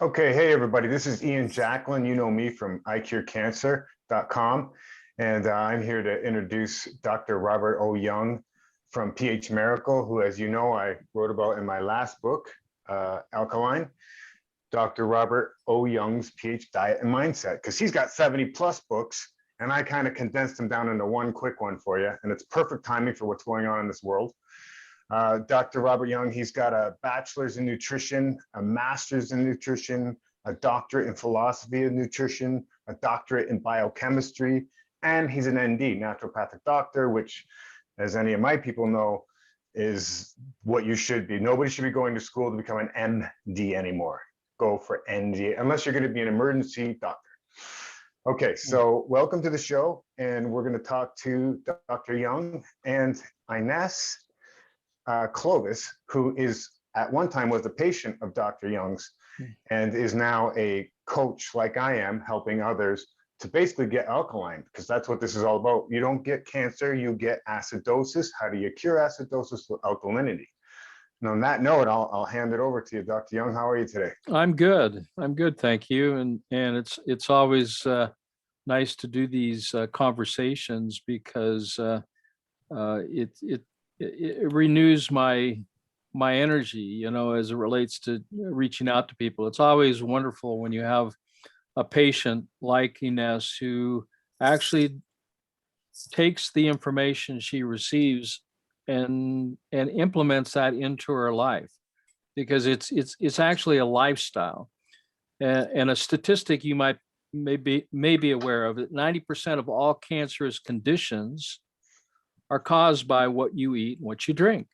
Okay, hey everybody, this is Ian Jacklin. You know me from icurecancer.com, and I'm here to introduce Dr. Robert O. Young from PH Miracle, who, as you know, I wrote about in my last book, Alkaline. Dr. Robert O. Young's pH Diet and Mindset, because he's got 70 plus books, and I kind of condensed them down into one quick one for you, and it's perfect timing for what's going on in this world. Dr. Robert Young, he's got a bachelor's in nutrition, a master's in nutrition, a doctorate in philosophy of nutrition, a doctorate in biochemistry, and he's an ND, naturopathic doctor, which, as any of my people know, is what you should be. Nobody should be going to school to become an MD anymore. Go for ND, unless you're going to be an emergency doctor. Okay, so welcome to the show, and we're going to talk to Dr. Young and Ines Clovis, who is at one time was a patient of Dr. Young's and is now a coach like I am, helping others to basically get alkaline, because that's what this is all about. You don't get cancer, you get acidosis. How do you cure acidosis? With alkalinity. And on that note, I'll hand it over to you, Dr. Young. How are you today? I'm good. Thank you. And it's always nice to do these conversations because it renews my energy, you know, as it relates to reaching out to people. It's always wonderful when you have a patient like Ines who actually takes the information she receives and implements that into her life, because it's actually a lifestyle. And a statistic you may be aware of, that 90% of all cancerous conditions are caused by what you eat and what you drink.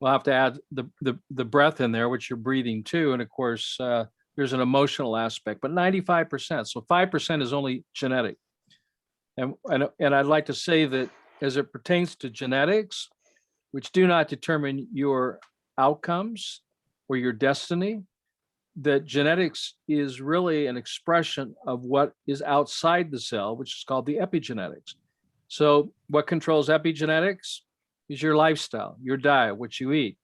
We'll have to add the breath in there, which you're breathing too. And of course, there's an emotional aspect, but 95%. So 5% is only genetic. And I'd like to say that as it pertains to genetics, which do not determine your outcomes or your destiny, that genetics is really an expression of what is outside the cell, which is called the epigenetics. So what controls epigenetics is your lifestyle, your diet, what you eat.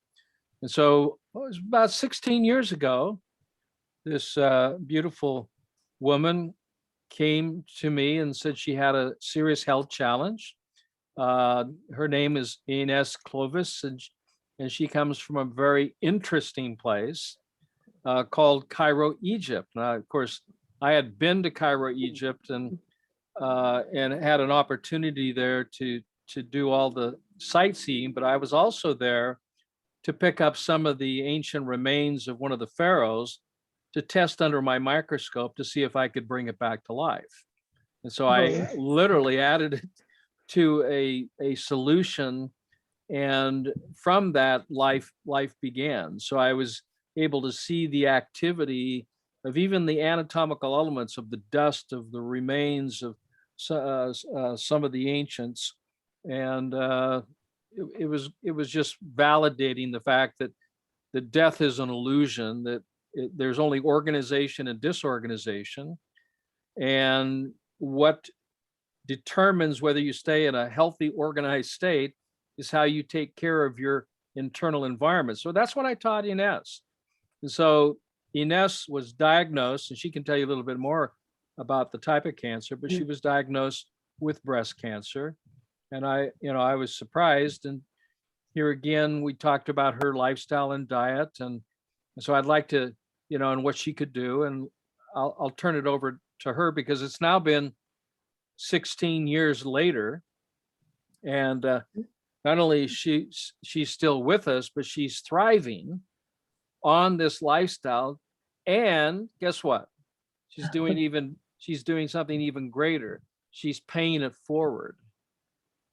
And so it was about 16 years ago, this beautiful woman came to me and said she had a serious health challenge. Her name is Ines Clovis, and she comes from a very interesting place called Cairo, Egypt. Now, of course, I had been to Cairo, Egypt, and had an opportunity there to do all the sightseeing, but I was also there to pick up some of the ancient remains of one of the pharaohs to test under my microscope to see if I could bring it back to life. And so I literally added it to a solution, and from that life began. So I was able to see the activity of even the anatomical elements of the dust of the remains of some of the ancients, and it was just validating the fact that death is an illusion, that there's only organization and disorganization, and what determines whether you stay in a healthy, organized state is how you take care of your internal environment. So that's what I taught Ines. And so Ines was diagnosed, and she can tell you a little bit more about the type of cancer, but she was diagnosed with breast cancer. And I was surprised. And here again, we talked about her lifestyle and diet. And so I'd like to, and what she could do. And I'll turn it over to her, because it's now been 16 years later. And not only she's still with us, but she's thriving on this lifestyle. And guess what? She's doing something even greater. She's paying it forward.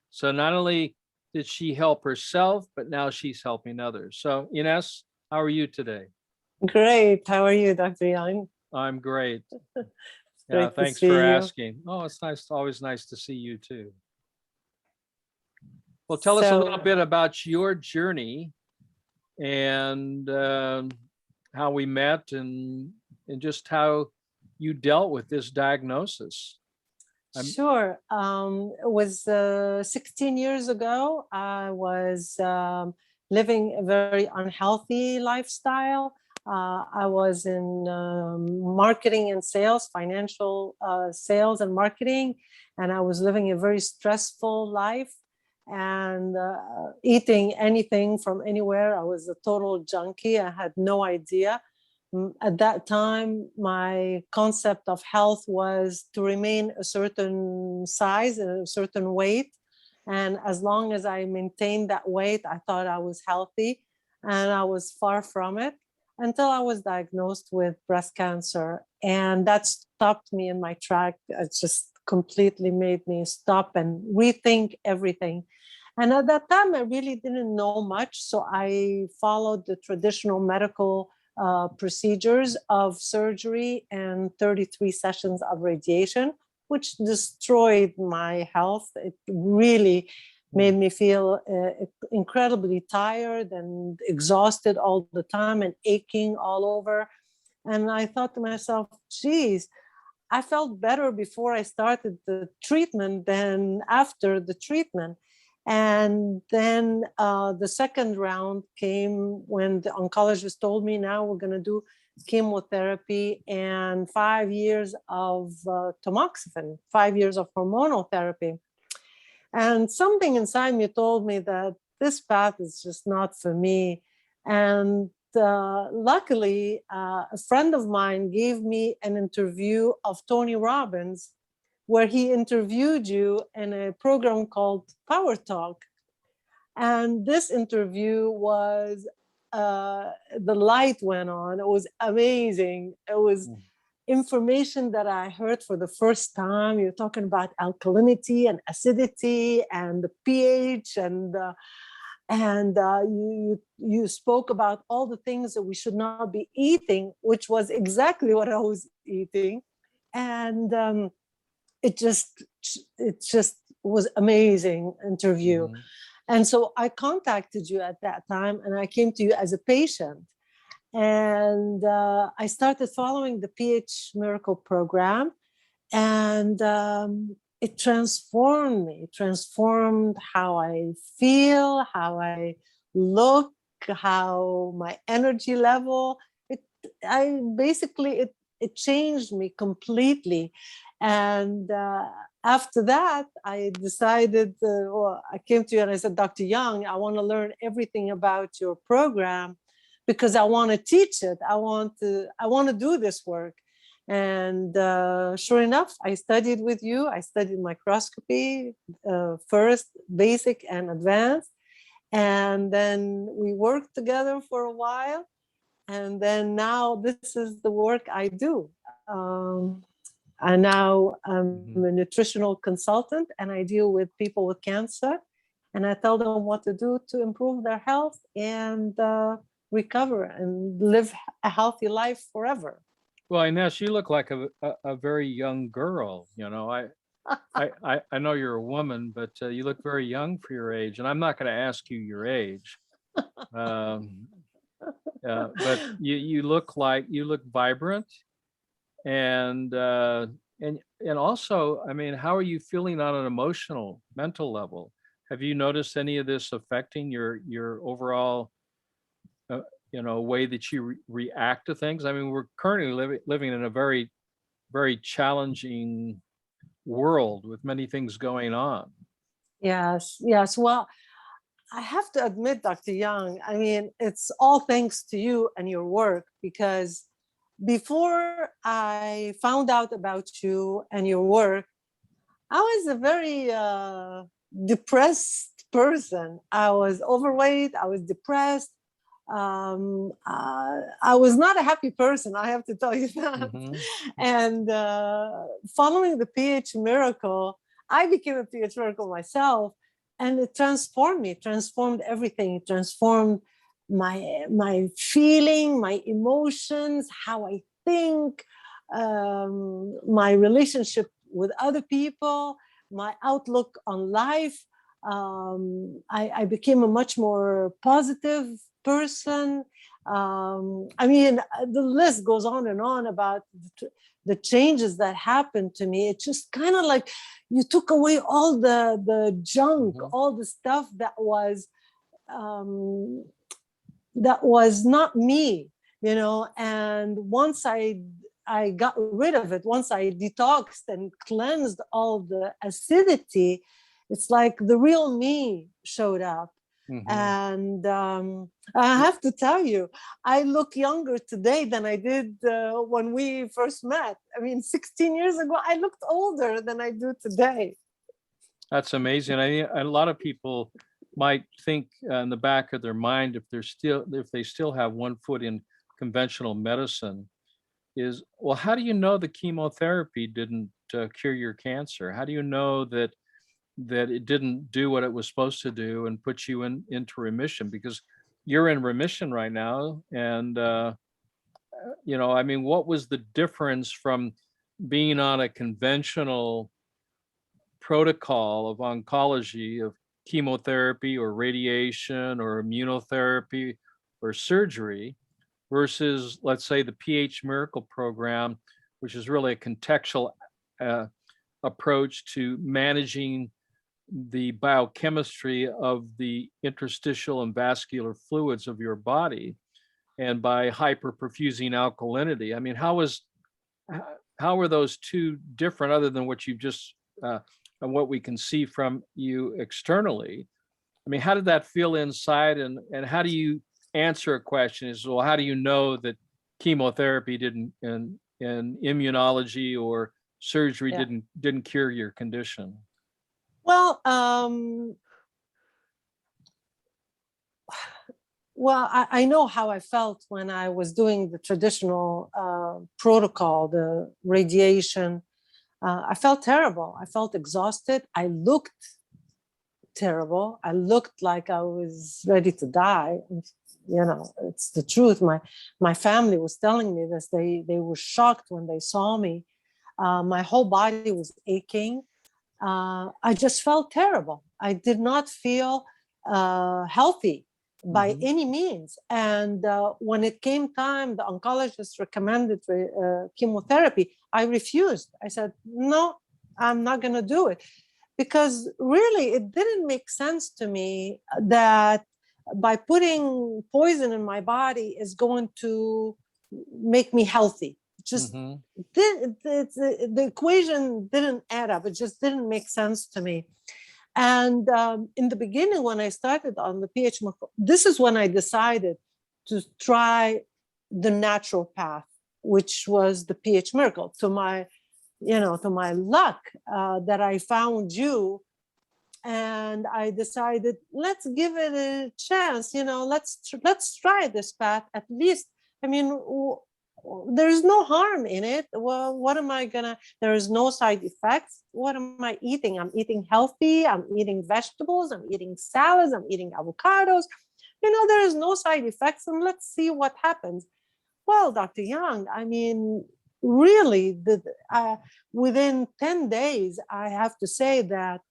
So not only did she help herself, but now she's helping others. So Ines, how are you today? Great. How are you, Dr. Young? I'm great. Great thanks for asking. Oh, it's nice. Always nice to see you too. Well, tell us a little bit about your journey and how we met, and just how you dealt with this diagnosis. Sure. It was 16 years ago. I was living a very unhealthy lifestyle. I was in marketing and sales, financial sales and marketing, and I was living a very stressful life and eating anything from anywhere. I was a total junkie. I had no idea. At that time, my concept of health was to remain a certain size and a certain weight. And as long as I maintained that weight, I thought I was healthy, and I was far from it until I was diagnosed with breast cancer. And that stopped me in my track. It just completely made me stop and rethink everything. And at that time, I really didn't know much. So I followed the traditional medical procedures of surgery and 33 sessions of radiation, which destroyed my health. It really made me feel incredibly tired and exhausted all the time and aching all over. And I thought to myself, geez, I felt better before I started the treatment than after the treatment. And then the second round came when the oncologist told me, now we're going to do chemotherapy and 5 years of tamoxifen, 5 years of hormonal therapy. And something inside me told me that this path is just not for me. And luckily, a friend of mine gave me an interview of Tony Robbins, where he interviewed you in a program called Power Talk. And this interview was, the light went on. It was amazing. It was information that I heard for the first time. You're talking about alkalinity and acidity and the pH, and you spoke about all the things that we should not be eating, which was exactly what I was eating. And it just was amazing interview. And so I contacted you at that time, and I came to you as a patient. And I started following the PH Miracle program, and it transformed me. It transformed how I feel, how I look, how my energy level. It changed me completely. And after that, I decided, I came to you and I said, Dr. Young, I want to learn everything about your program because I want to teach it. I want to do this work. And sure enough, I studied with you. I studied microscopy first, basic and advanced. And then we worked together for a while. And then now this is the work I do. And now I'm a nutritional consultant, and I deal with people with cancer, and I tell them what to do to improve their health and recover and live a healthy life forever. Well, Ines, you look like a very young girl. You know, I know you're a woman, but you look very young for your age. And I'm not going to ask you your age, but you look vibrant, and also, I mean, how are you feeling on an emotional, mental level? Have you noticed any of this affecting your overall, way that you react to things? I mean, we're currently living in a very, very challenging world with many things going on. Yes. Well, I have to admit, Dr. Young, I mean, it's all thanks to you and your work, because before I found out about you and your work, I was a very depressed person. I was overweight. I was depressed. I was not a happy person, I have to tell you that. And following the PH Miracle, I became a PH Miracle myself, and it transformed me, transformed everything. It transformed my feeling, my emotions, how I think, my relationship with other people, my outlook on life. I became a much more positive person. I mean, the list goes on and on about the changes that happened to me. It's just kind of like you took away all the junk, all the stuff that was not me. and once I got rid of it, once I detoxed and cleansed all the acidity, it's like the real me showed up. Mhm. And I have to tell you, I look younger today than I did when we first met. I mean, 16 years ago, I looked older than I do today. That's amazing. A lot of people might think in the back of their mind, if they still have one foot in conventional medicine, is, well, how do you know the chemotherapy didn't cure your cancer? How do you know that it didn't do what it was supposed to do and put you into remission? Because you're in remission right now, and I mean, what was the difference from being on a conventional protocol of oncology, of chemotherapy or radiation or immunotherapy or surgery, versus, let's say, the pH Miracle program, which is really a contextual approach to managing the biochemistry of the interstitial and vascular fluids of your body, and by hyperperfusing alkalinity? I mean, how are those two different, other than what you've just and what we can see from you externally? I mean, how did that feel inside, and how do you answer a question is, well, how do you know that chemotherapy didn't, and immunology or surgery didn't cure your condition? Well, I know how I felt when I was doing the traditional protocol, the radiation. I felt terrible. I felt exhausted. I looked terrible. I looked like I was ready to die. It's the truth. My family was telling me this. They were shocked when they saw me. My whole body was aching. I just felt terrible. I did not feel healthy by any means. And when it came time, the oncologist recommended chemotherapy. I refused. I said, no, I'm not going to do it. Because really, it didn't make sense to me that by putting poison in my body is going to make me healthy. Just the equation didn't add up. It just didn't make sense to me. And in the beginning, when I started on the pH Miracle, this is when I decided to try the natural path, which was the pH Miracle. To my luck, that I found you, and I decided, let's give it a chance. Let's try this path at least. I mean, there's no harm in it. Well, what am I gonna? There is no side effects. What am I eating? I'm eating healthy. I'm eating vegetables. I'm eating salads. I'm eating avocados. There is no side effects, and let's see what happens. Well, Dr. Young, I mean, really, within 10 days, I have to say that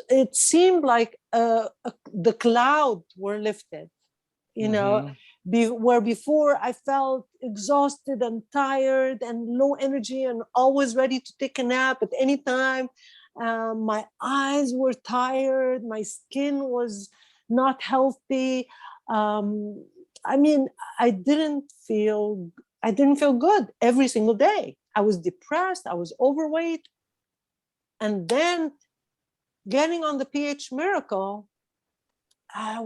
it seemed like the clouds were lifted. Where before I felt exhausted and tired and low energy and always ready to take a nap at any time. My eyes were tired. My skin was not healthy. I mean, I didn't feel good every single day. I was depressed. I was overweight. And then getting on the pH Miracle, I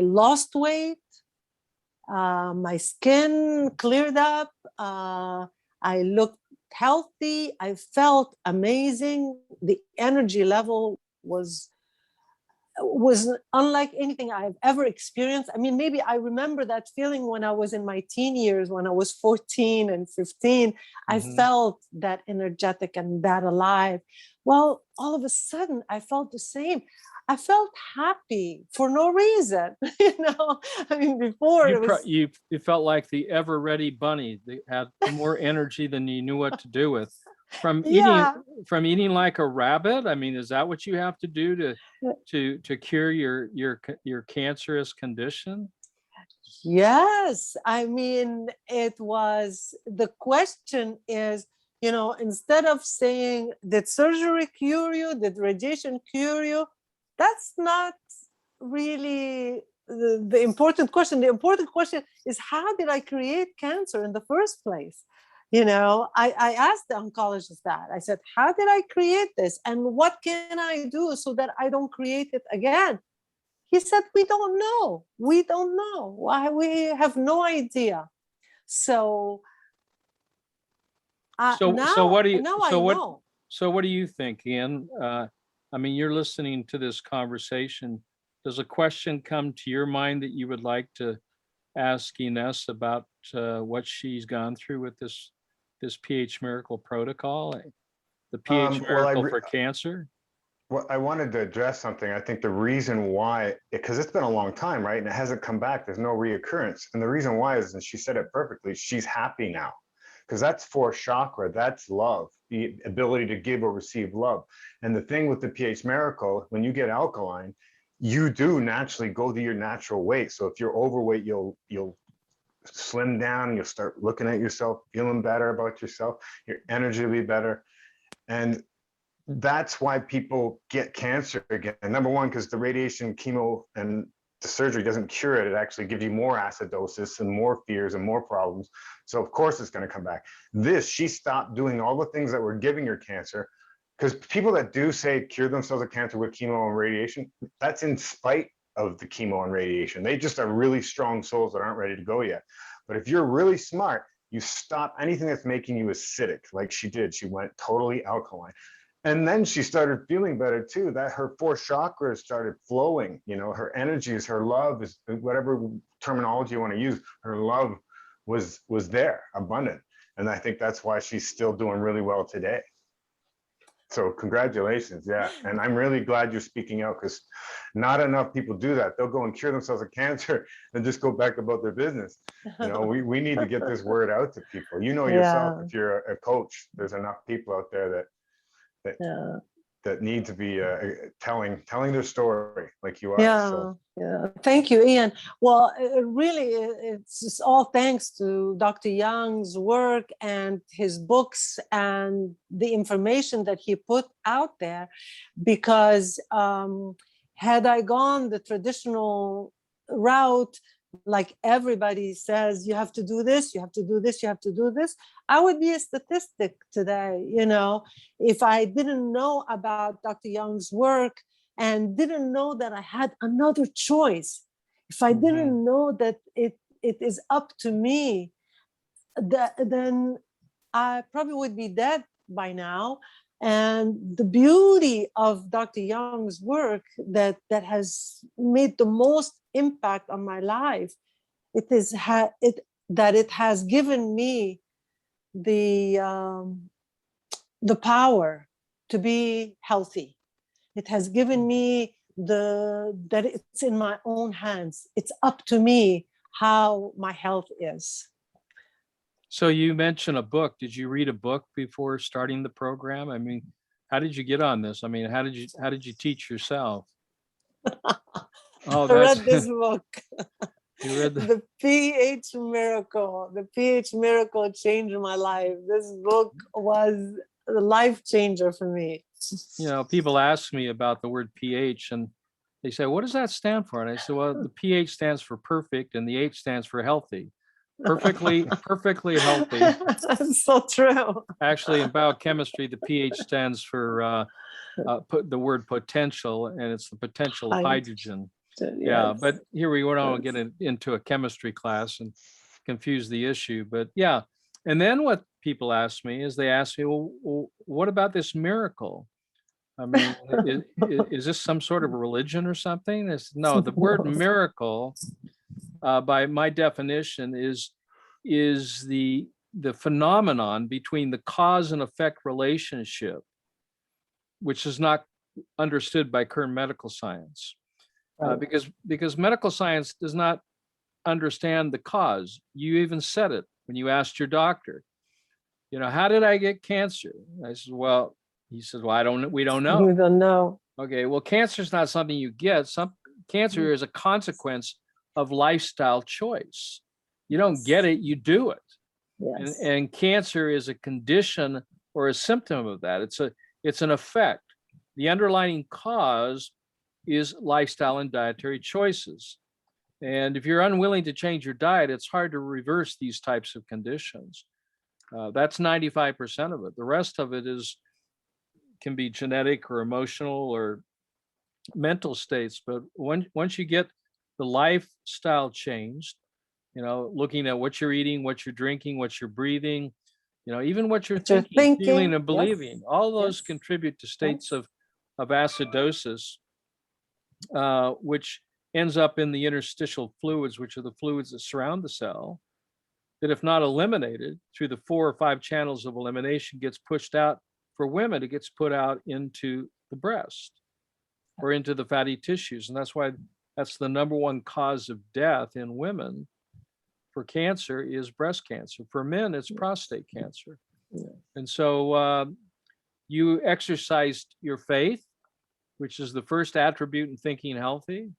lost weight. My skin cleared up. I looked healthy. I felt amazing. The energy level was unlike anything I've ever experienced. I mean, maybe I remember that feeling when I was in my teen years, when I was 14 and 15. I felt that energetic and that alive. Well, all of a sudden, I felt the same. I felt happy for no reason. I mean, before you felt like the ever-ready bunny that had more energy than you knew what to do with. From eating like a rabbit. I mean, is that what you have to do to cure your cancerous condition? Yes. I mean, the question is, instead of saying, did surgery cure you? Did radiation cure you? That's not really the important question. The important question is, how did I create cancer in the first place? You know, I asked the oncologist that. I said, how did I create this? And what can I do so that I don't create it again? He said, we don't know. We don't know. Why? We have no idea. So So what do you, now so I what, know. so what do you think, Ian? I mean, you're listening to this conversation. Does a question come to your mind that you would like to ask Ines about what she's gone through with this pH Miracle protocol, the pH Miracle for cancer? Well, I wanted to address something. I think the reason why, because it's been a long time, right? And it hasn't come back. There's no reoccurrence. And the reason why is, and she said it perfectly, she's happy now. Because that's fourth chakra, that's love, the ability to give or receive love. And the thing with the pH Miracle, when you get alkaline, you do naturally go to your natural weight. So if you're overweight, you'll slim down, you'll start looking at yourself, feeling better about yourself, your energy will be better. And that's why people get cancer again. Number one, because the radiation, chemo, and the surgery doesn't cure it. It actually gives you more acidosis and more fears and more problems. So of course it's going to come back. She stopped doing all the things that were giving her cancer, because people that do say cure themselves of cancer with chemo and radiation, that's in spite of the chemo and radiation. They just are really strong souls that aren't ready to go yet. But if you're really smart, you stop anything that's making you acidic, like she did. She went totally alkaline. And then she started feeling better too, that her fourth chakra started flowing, you know, her energies, her love, is whatever terminology you want to use, her love was there, abundant. And I think that's why she's still doing really well today. So congratulations, yeah. And I'm really glad you're speaking out, because not enough people do that. They'll go and cure themselves of cancer and just go back about their business. You know, we need to get this word out to people. You know yourself, if you're a coach, there's enough people out there that need to be telling their story like you are. Yeah. Thank you, Ian. Well, it's just all thanks to Dr. Young's work and his books and the information that he put out there. Because had I gone the traditional route, like everybody says, you have to do this, you have to do this, you have to do this, I would be a statistic today. You know, if I didn't know about Dr. Young's work and didn't know that I had another choice, if I didn't know that it is up to me, then I probably would be dead by now. And the beauty of Dr. Young's work that has made the most impact on my life, that it has given me the power to be healthy. It has given me that it's in my own hands. It's up to me how my health is. So you mentioned a book. Did you read a book before starting the program? I mean, how did you get on this? I mean, how did you teach yourself? I read this book. You read the pH Miracle. The pH Miracle changed my life. This book was a life changer for me. You know, people ask me about the word pH and they say, what does that stand for? And I said, well, the pH stands for perfect and the H stands for healthy. Perfectly healthy. That's so true. Actually, in biochemistry, the pH stands for the word potential, and it's the potential of hydrogen. Yes. Yeah, but here we don't get into a chemistry class and confuse the issue. But yeah, and then what people ask me is they ask me, well, what about this miracle? I mean, is this some sort of religion or something? No, the word miracle, by my definition, is the phenomenon between the cause and effect relationship, which is not understood by current medical science. Because medical science does not understand the cause. You even said it when you asked your doctor, you know, how did I get cancer? I said, well, he said, well, we don't know. We don't know. Okay, well, cancer is not something you get. Cancer is a consequence of lifestyle choice. You don't get it, you do it. Yes. And cancer is a condition or a symptom of that. It's an effect. The underlying cause is lifestyle and dietary choices. And if you're unwilling to change your diet, it's hard to reverse these types of conditions. That's 95% of it. The rest of it can be genetic or emotional or mental states. But once you get the lifestyle changed, looking at what you're eating, what you're drinking, what you're breathing, even what you're thinking, feeling, and believing, all those contribute to states of acidosis, which ends up in the interstitial fluids, which are the fluids that surround the cell, that if not eliminated through the 4 or 5 channels of elimination, gets pushed out. For women, it gets put out into the breast or into the fatty tissues. And that's why that's the number one cause of death in women for cancer is breast cancer. For men, it's prostate cancer. And so you exercised your faith, which is the first attribute in thinking healthy.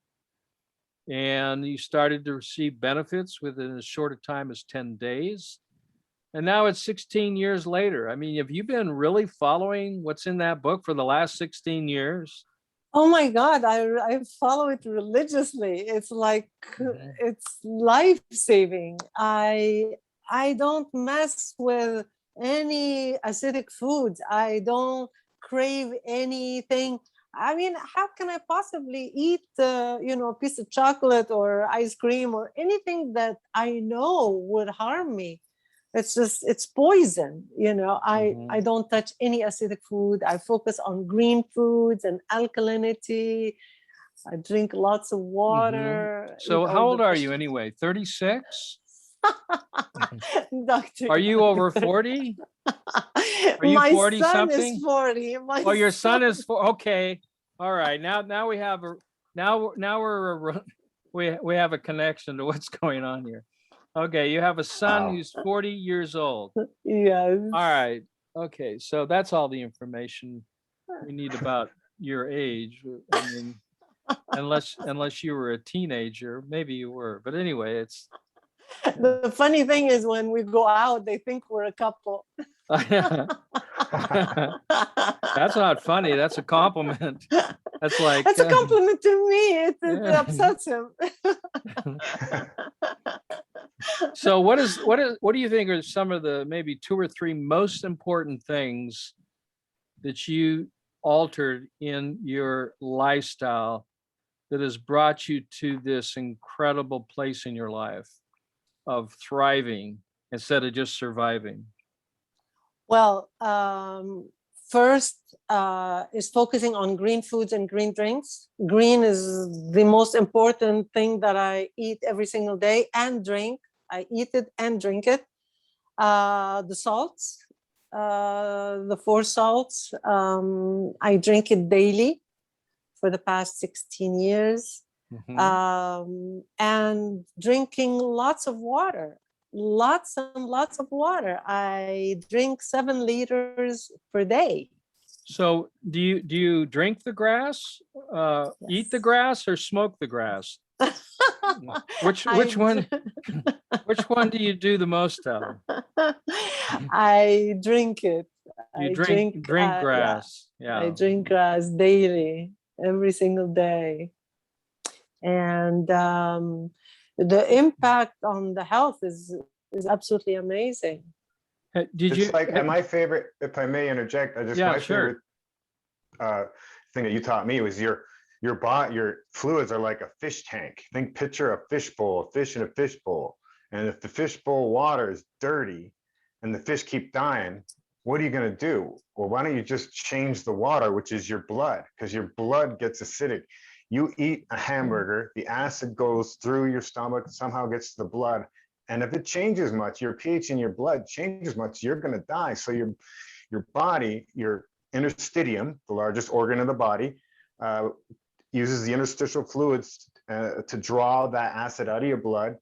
And you started to receive benefits within as short a time as 10 days. And now it's 16 years later. I mean, have you been really following what's in that book for the last 16 years? Oh my God, I follow it religiously. It's like, it's life-saving. I don't mess with any acidic foods. I don't crave anything. I mean, how can I possibly eat, a piece of chocolate or ice cream or anything that I know would harm me? It's poison. I don't touch any acidic food. I focus on green foods and alkalinity. I drink lots of water. So how old are you anyway? 36? Doctor. Are you over 40? Are you My 40 son something? is 40. Your son is 4. Okay. All right. Now we have we have a connection to what's going on here. Okay, you have a son who's 40 years old. Yes. All right. Okay, so that's all the information we need about your age. I mean, unless you were a teenager, maybe you were. But anyway, it's the funny thing is when we go out, they think we're a couple. That's not funny. That's a compliment. That's like that's a compliment to me. It upsets him. So what do you think are some of the maybe 2 or 3 most important things that you altered in your lifestyle that has brought you to this incredible place in your life of thriving instead of just surviving? Well, first is focusing on green foods and green drinks. Green is the most important thing that I eat every single day and drink. I eat it and drink it. The salts, the Phour Salts, I drink it daily for the past 16 years. And drinking lots of water, lots and lots of water. I drink 7 liters per day. So do you drink the grass, Yes. eat the grass, or smoke the grass? Which one do you do the most of? I drink it. You drink grass. Yeah. I drink grass daily, every single day. And the impact on the health is absolutely amazing. My favorite, if I may interject, favorite thing that you taught me was your fluids are like a fish tank. Picture a fishbowl, a fish in a fishbowl. And if the fishbowl water is dirty and the fish keep dying, what are you going to do? Well, why don't you just change the water, which is your blood, because your blood gets acidic. You eat a hamburger, the acid goes through your stomach, somehow gets to the blood. And if it changes much, your pH in your blood changes much, you're going to die. So your body, your interstitium, the largest organ of the body, uses the interstitial fluids to draw that acid out of your blood.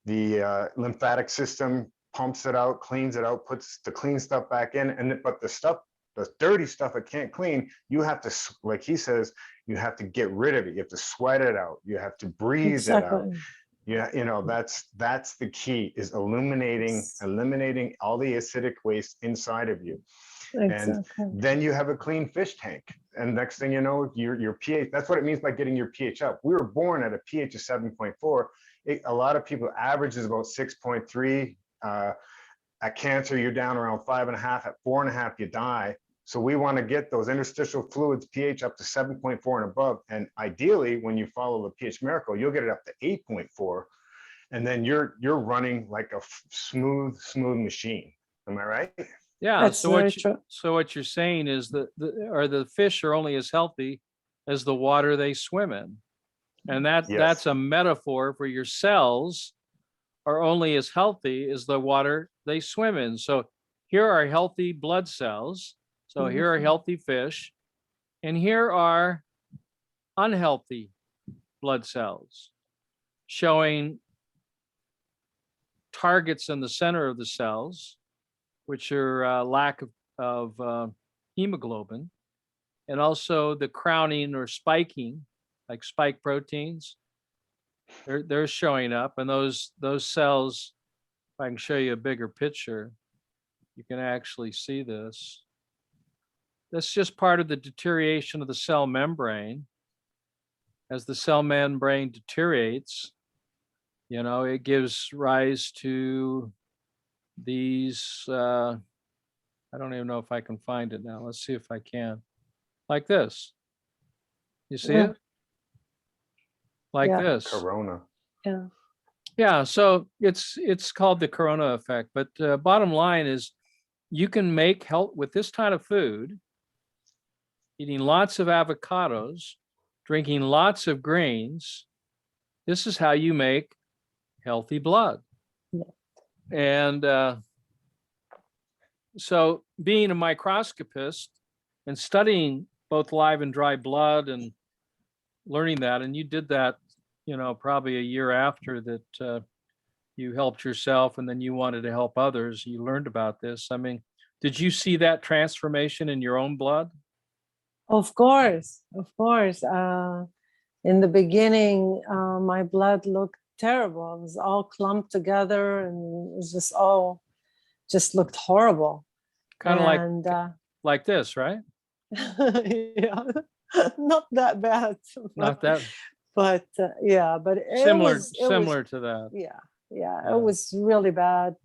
The lymphatic system pumps it out, cleans it out, puts the clean stuff back in. But the dirty stuff it can't clean, you have to, like he says, you have to get rid of it. You have to sweat it out. You have to breathe it out. Yeah, that's the key, is eliminating all the acidic waste inside of you. Exactly. And then you have a clean fish tank. And next thing you know, your pH, that's what it means by getting your pH up. We were born at a pH of 7.4. A lot of people average is about 6.3. At cancer, you're down around 5.5. At 4.5, you die. So we want to get those interstitial fluids pH up to 7.4 and above. And ideally, when you follow the pH miracle, you'll get it up to 8.4. And then you're running like a smooth machine. Am I right? Yeah. That's very true. So what you're saying is that the fish are only as healthy as the water they swim in. And Yes. that's a metaphor for your cells are only as healthy as the water they swim in. So here are healthy blood cells. So here are healthy fish. And here are unhealthy blood cells showing targets in the center of the cells, which are lack of hemoglobin, and also the crowning or spiking, like spike proteins. They're showing up, and those cells, if I can show you a bigger picture, you can actually see this. That's just part of the deterioration of the cell membrane. As the cell membrane deteriorates, it gives rise to these, I don't even know if I can find it now. Let's see if I can. Like this. You see it? Like this. Corona. Yeah. Yeah, so it's called the corona effect. But bottom line is you can make health with this kind of food, eating lots of avocados, drinking lots of greens. This is how you make healthy blood. Yeah. And so being a microscopist and studying both live and dry blood and learning that, and you did that, probably a year after that you helped yourself and then you wanted to help others, you learned about this. I mean, did you see that transformation in your own blood? Of course. In the beginning, my blood looked terrible. It was all clumped together, and it was just looked horrible. Kind of like this, right? Yeah, not that bad. Not that But yeah, but similar to that. Yeah, it was really bad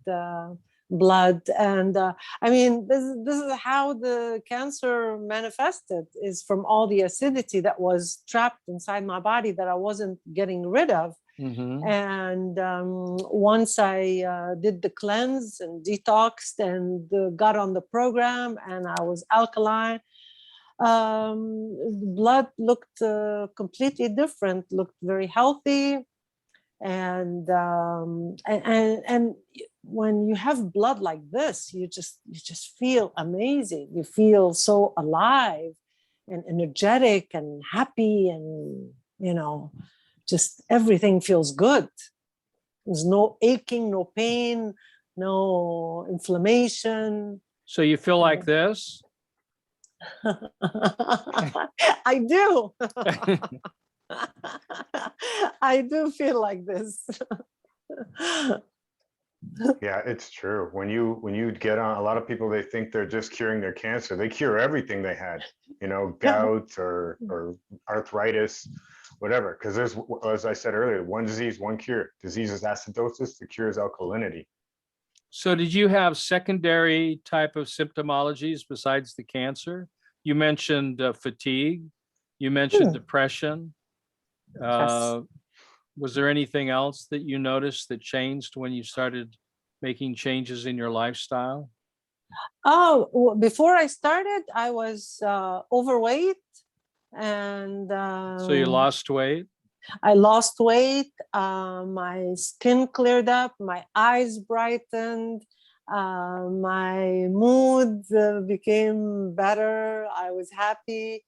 blood, and I mean, this is how the cancer manifested, is from all the acidity that was trapped inside my body that I wasn't getting rid of. And once I did the cleanse and detoxed and got on the program, and I was alkaline, blood looked completely different, looked very healthy. And when you have blood like this, you just feel amazing. You feel so alive and energetic and happy, and just everything feels good. There's no aching, no pain, no inflammation. So you feel like this? I do. I do feel like this. Yeah, it's true. When you get on, a lot of people, they think they're just curing their cancer. They cure everything they had, gout or arthritis, whatever. Because there's, as I said earlier, one disease, one cure. Disease is acidosis, the cure is alkalinity. So did you have secondary type of symptomologies besides the cancer? You mentioned fatigue. You mentioned depression. Yes. Was there anything else that you noticed that changed when you started making changes in your lifestyle? Oh, well, before I started, I was overweight, and So you lost weight? I lost weight. My skin cleared up. My eyes brightened. My mood became better. I was happy.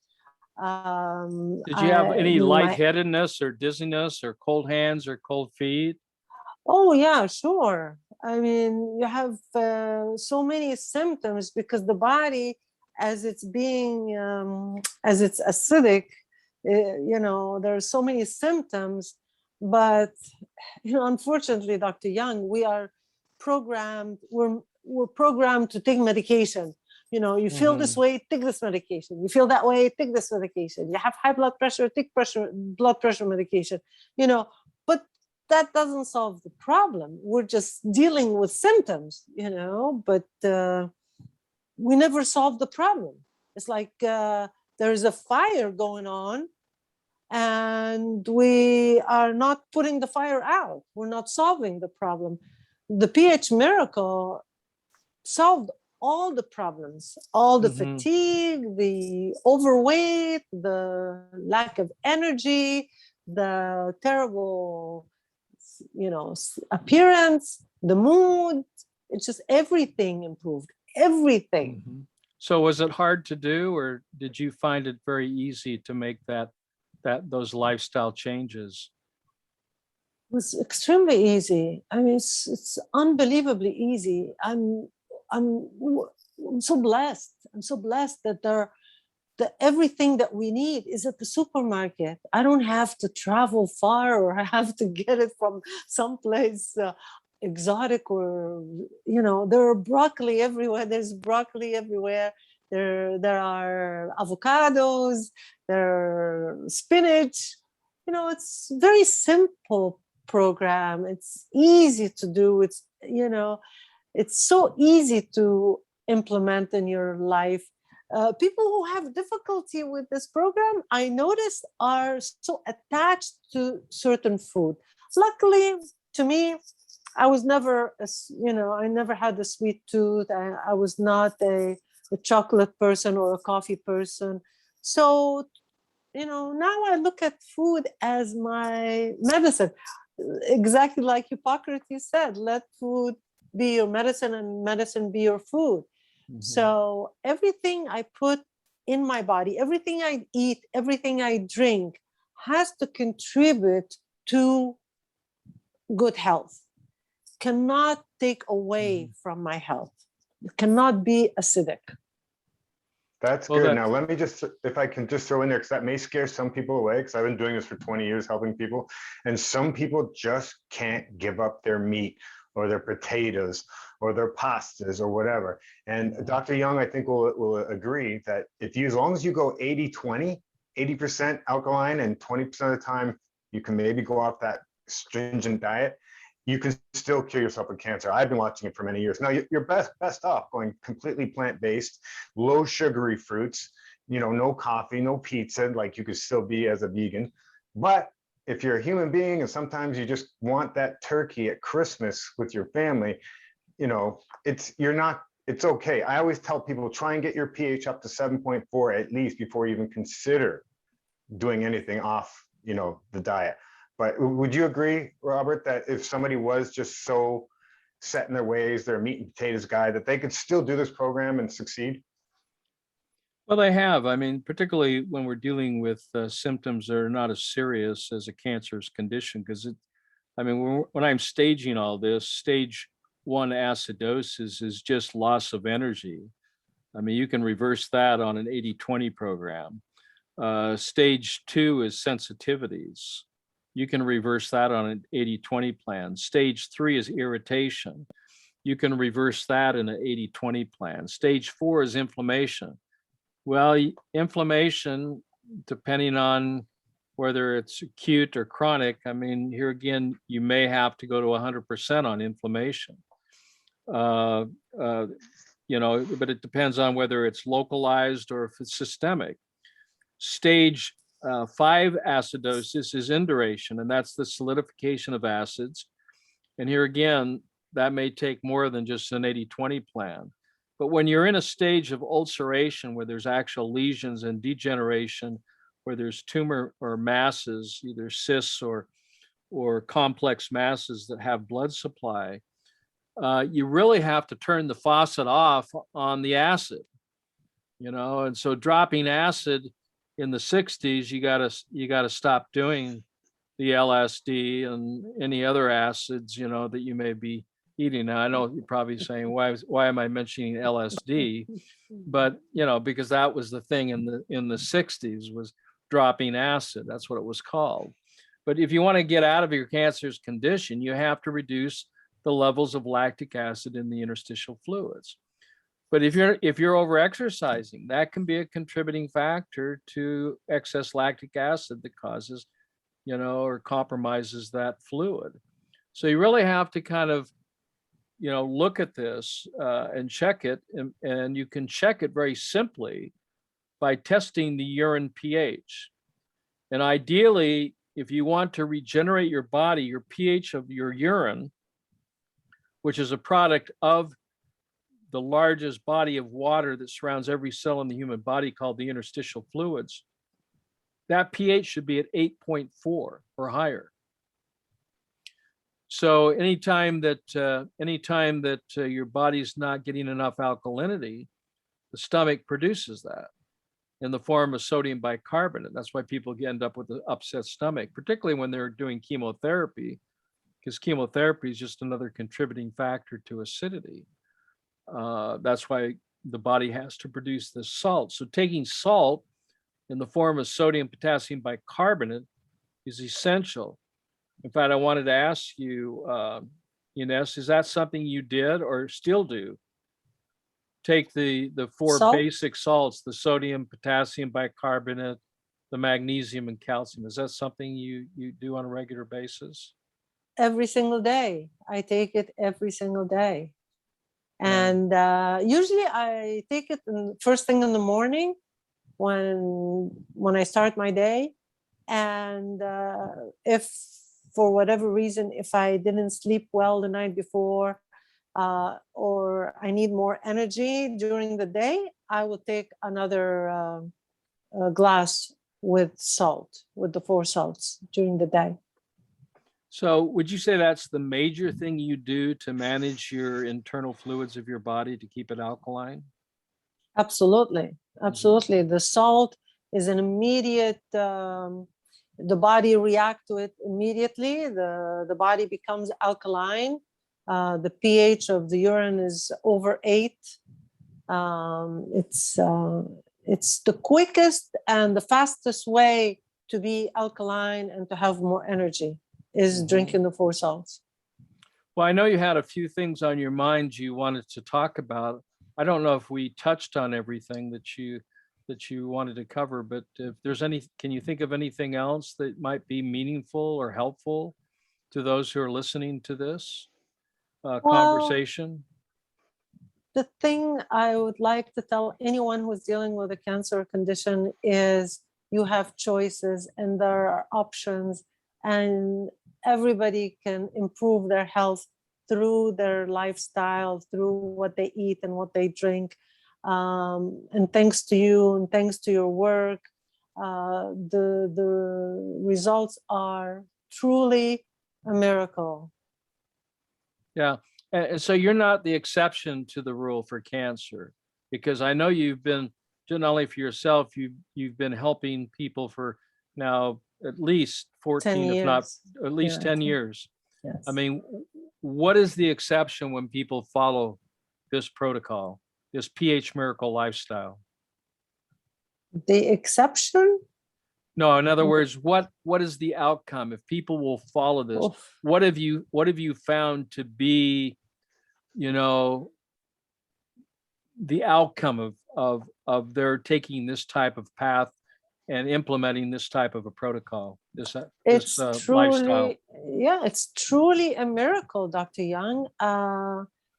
Did you have any lightheadedness or dizziness or cold hands or cold feet? Oh, yeah, sure. I mean, you have so many symptoms because the body, as it's as it's acidic, there are so many symptoms. But, unfortunately, Dr. Young, we're programmed to take medication. You know, you feel this way, take this medication. You feel that way, take this medication. You have high blood pressure, take blood pressure medication. You know, but that doesn't solve the problem. We're just dealing with symptoms, you know, but we never solve the problem. It's like there's a fire going on and we are not putting the fire out. We're not solving the problem. The pH miracle solved all the problems, all the fatigue, the overweight, the lack of energy, the terrible, you know, appearance, the mood. It's just everything improved, everything. So was it hard to do, or did you find it very easy to make those lifestyle changes? It was extremely easy. I mean, it's unbelievably easy. I'm so blessed. I'm so blessed that everything that we need is at the supermarket. I don't have to travel far, or I have to get it from someplace exotic, or, you know, there are broccoli everywhere. There's broccoli everywhere. There are avocados, there are spinach. You know, it's very simple program. It's easy to do. It's, you know, it's so easy to implement in your life. People who have difficulty with this program, I noticed, are so attached to certain food. Luckily, to me, I was never, you know, I never had a sweet tooth. I was not a chocolate person or a coffee person. So, you know, now I look at food as my medicine. Exactly like Hippocrates said, let food be your medicine and medicine be your food. So everything I put in my body, everything I eat, everything I drink has to contribute to good health. Cannot take away from my health. It cannot be acidic. That's good. Now, let me just, if I can just throw in there, because that may scare some people away, because I've been doing this for 20 years, helping people. And some people just can't give up their meat or their potatoes or their pastas or whatever. And Dr. Young, I think will agree that as long as you go 80-20, 80% alkaline and 20% of the time, you can maybe go off that stringent diet, you can still cure yourself of cancer. I've been watching it for many years. Now, you're best off going completely plant-based, low sugary fruits, you know, no coffee, no pizza, like you could still be as a vegan. But if you're a human being and sometimes you just want that turkey at Christmas with your family, you know, it's okay. I always tell people, try and get your pH up to 7.4 at least before you even consider doing anything off, you know, the diet. But would you agree, Robert, that if somebody was just so set in their ways, they're a meat and potatoes guy, that they could still do this program and succeed? Well, they have. I mean, particularly when we're dealing with symptoms that are not as serious as a cancerous condition, because when I'm staging all this, stage 1 acidosis is just loss of energy. I mean, you can reverse that on an 80-20 program. Stage 2 is sensitivities. You can reverse that on an 80-20 plan. Stage 3 is irritation. You can reverse that in an 80-20 plan. Stage 4 is inflammation. Well, inflammation, depending on whether it's acute or chronic, I mean, here again, you may have to go to 100% on inflammation. You know, but it depends on whether it's localized or if it's systemic. Stage 5 acidosis is induration, and that's the solidification of acids. And here again, that may take more than just an 80-20 plan. But when you're in a stage of ulceration where there's actual lesions and degeneration, where there's tumor or masses, either cysts or complex masses that have blood supply, you really have to turn the faucet off on the acid, you know. And so dropping acid in the 60s, you gotta stop doing the LSD and any other acids, you know, that you may be eating. Now, I know you're probably saying, why am I mentioning LSD? But, you know, because that was the thing in the 60s, was dropping acid. That's what it was called. But if you want to get out of your cancerous condition, you have to reduce the levels of lactic acid in the interstitial fluids. But if you're over exercising, that can be a contributing factor to excess lactic acid that causes, or compromises that fluid. So you really have to kind of, look at this and check it. And you can check it very simply by testing the urine pH. And ideally, if you want to regenerate your body, your pH of your urine, which is a product of the largest body of water that surrounds every cell in the human body called the interstitial fluids, that pH should be at 8.4 or higher. So anytime that your body's not getting enough alkalinity, the stomach produces that in the form of sodium bicarbonate. That's why people end up with an upset stomach, particularly when they're doing chemotherapy, because chemotherapy is just another contributing factor to acidity. That's why the body has to produce this salt. So taking salt in the form of sodium potassium bicarbonate is essential. In fact, I wanted to ask you, Ines, is that something you did or still do? Take the four basic salts, the sodium, potassium bicarbonate, the magnesium and calcium. Is that something you do on a regular basis? Every single day. I take it every single day. And usually I take it first thing in the morning when I start my day. And if for whatever reason, if I didn't sleep well the night before, or I need more energy during the day, I will take another glass with salt, with the Phour Salts during the day. So would you say that's the major thing you do to manage your internal fluids of your body to keep it alkaline? Absolutely. Absolutely. The salt is an immediate, the body reacts to it immediately. The body becomes alkaline. The pH of the urine is over 8. It's the quickest and the fastest way to be alkaline and to have more energy is drinking the Phour Salts. Well, I know you had a few things on your mind you wanted to talk about. I don't know if we touched on everything that you wanted to cover, but if there's can you think of anything else that might be meaningful or helpful to those who are listening to this conversation? The thing I would like to tell anyone who's dealing with a cancer condition is you have choices and there are options, and everybody can improve their health through their lifestyle, through what they eat and what they drink. And thanks to you and thanks to your work, the results are truly a miracle. Yeah. And so you're not the exception to the rule for cancer, because I know you've been, not only for yourself, you've been helping people for now at least 14, if not at least 10 years. Yes. I mean, what is the exception when people follow this protocol, this pH miracle lifestyle? The exception? No, in other words, what is the outcome if people will follow this? Oof. What have you found to be, the outcome of their taking this type of path and implementing this type of a protocol, this lifestyle? Yeah, it's truly a miracle, Dr. Young.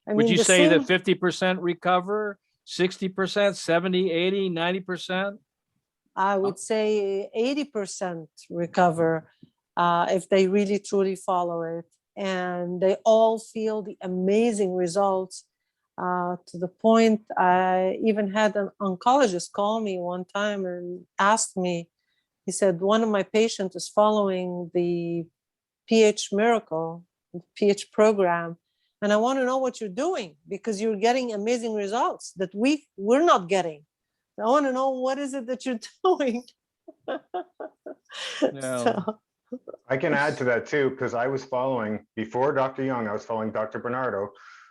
Would you say that 50% recover, 60%, 70, 80, 90%? I would say 80% recover if they really truly follow it. And they all feel the amazing results to the point I even had an oncologist call me one time and asked me, he said, one of my patients is following the pH miracle, the pH program. And I want to know what you're doing because you're getting amazing results that we're not getting. I want to know what is it that you're doing. So. I can add to that too, because I was following, before Dr. Young, I was following Dr. Bernardo,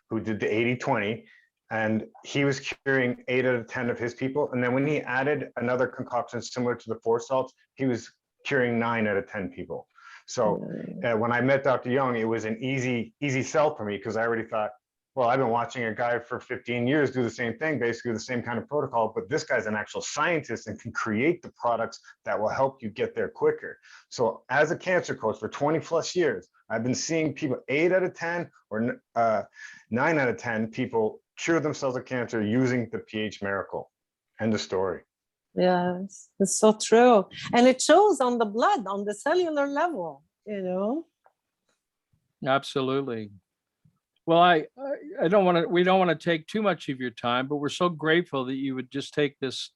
who did the 80-20, and he was curing 8 out of 10 of his people. And then when he added another concoction similar to the Phour Salts, he was curing 9 out of 10 people. So when I met Dr. Young, it was an easy sell for me because I already thought, well, I've been watching a guy for 15 years do the same thing, basically the same kind of protocol, but this guy's an actual scientist and can create the products that will help you get there quicker. So as a cancer coach for 20 plus years, I've been seeing people 8 out of 10 or 9 out of 10 people cure themselves of cancer using the pH Miracle. End of story. Yes, it's so true. And it shows on the blood, on the cellular level, you know. Absolutely. Well, I don't want to, we don't want to take too much of your time, but we're so grateful that you would just take this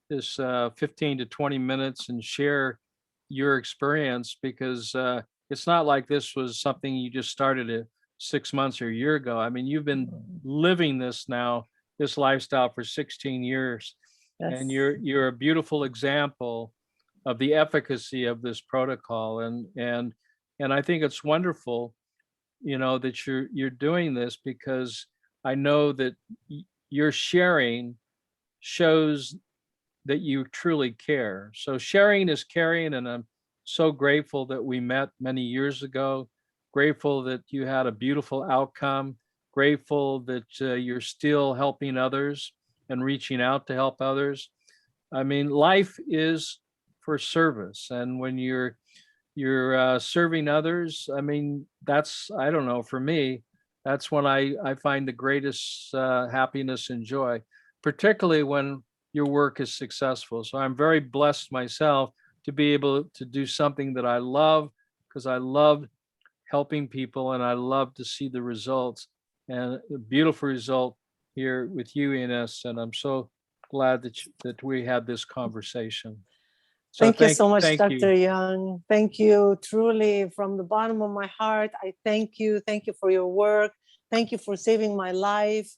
15 to 20 minutes and share your experience, because it's not like this was something you just started 6 months or a year ago. I mean, you've been living this now, this lifestyle for 16 years, and Yes. you're a beautiful example of the efficacy of this protocol. And I think it's wonderful, you know, that you're doing this, because I know that your sharing shows that you truly care. So sharing is caring, and I'm so grateful that we met many years ago. Grateful that you had a beautiful outcome. Grateful that you're still helping others and reaching out to help others. I mean, life is for service, and when you're serving others, I mean, that's, I don't know, for me, that's when I find the greatest happiness and joy, particularly when your work is successful. So I'm very blessed myself to be able to do something that I love, because I love helping people and I love to see the results, and a beautiful result here with you, Ines. And I'm so glad that we had this conversation. So Thank you so much, thank Dr. you. Young. Thank you, truly, from the bottom of my heart. I thank you. Thank you for your work. Thank you for saving my life.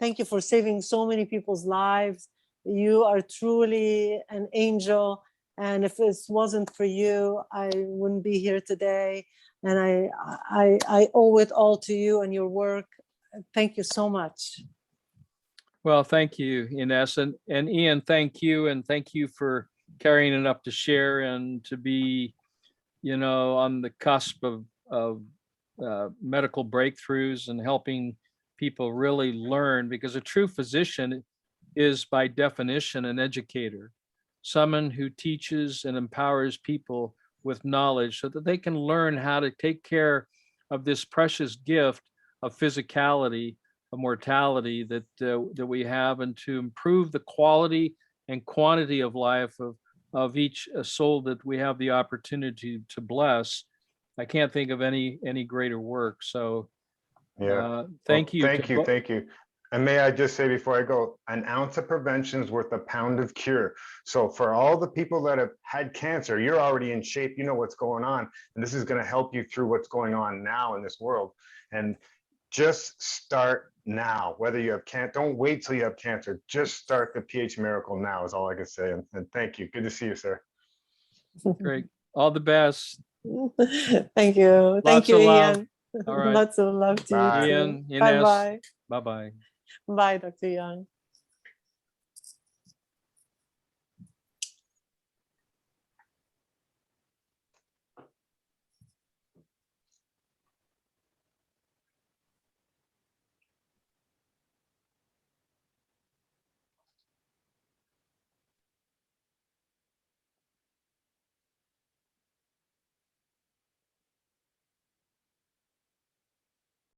Thank you for saving so many people's lives. You are truly an angel. And if it wasn't for you, I wouldn't be here today. And I owe it all to you and your work. Thank you so much. Well, thank you, Ines, and Ian, thank you, and thank you for carrying it up to share and to be, you know, on the cusp of medical breakthroughs and helping people really learn, because a true physician is by definition an educator, someone who teaches and empowers people with knowledge so that they can learn how to take care of this precious gift of physicality, of mortality that we have, and to improve the quality and quantity of life of each soul that we have the opportunity to bless. I can't think of any greater work. So thank you. Thank you. And may I just say before I go, an ounce of prevention is worth a pound of cure. So for all the people that have had cancer, you're already in shape, you know what's going on, and this is going to help you through what's going on now in this world. And just start now, whether you have cancer. Don't wait till you have cancer. Just start the pH Miracle now is all I can say. And thank you. Good to see you, sir. Great. All the best. Thank you. Thank Lots you, of love. Ian. All right. Lots of love to Bye. you Ian, too. Ines. Bye-bye. Bye-bye. Bye, Dr. Young.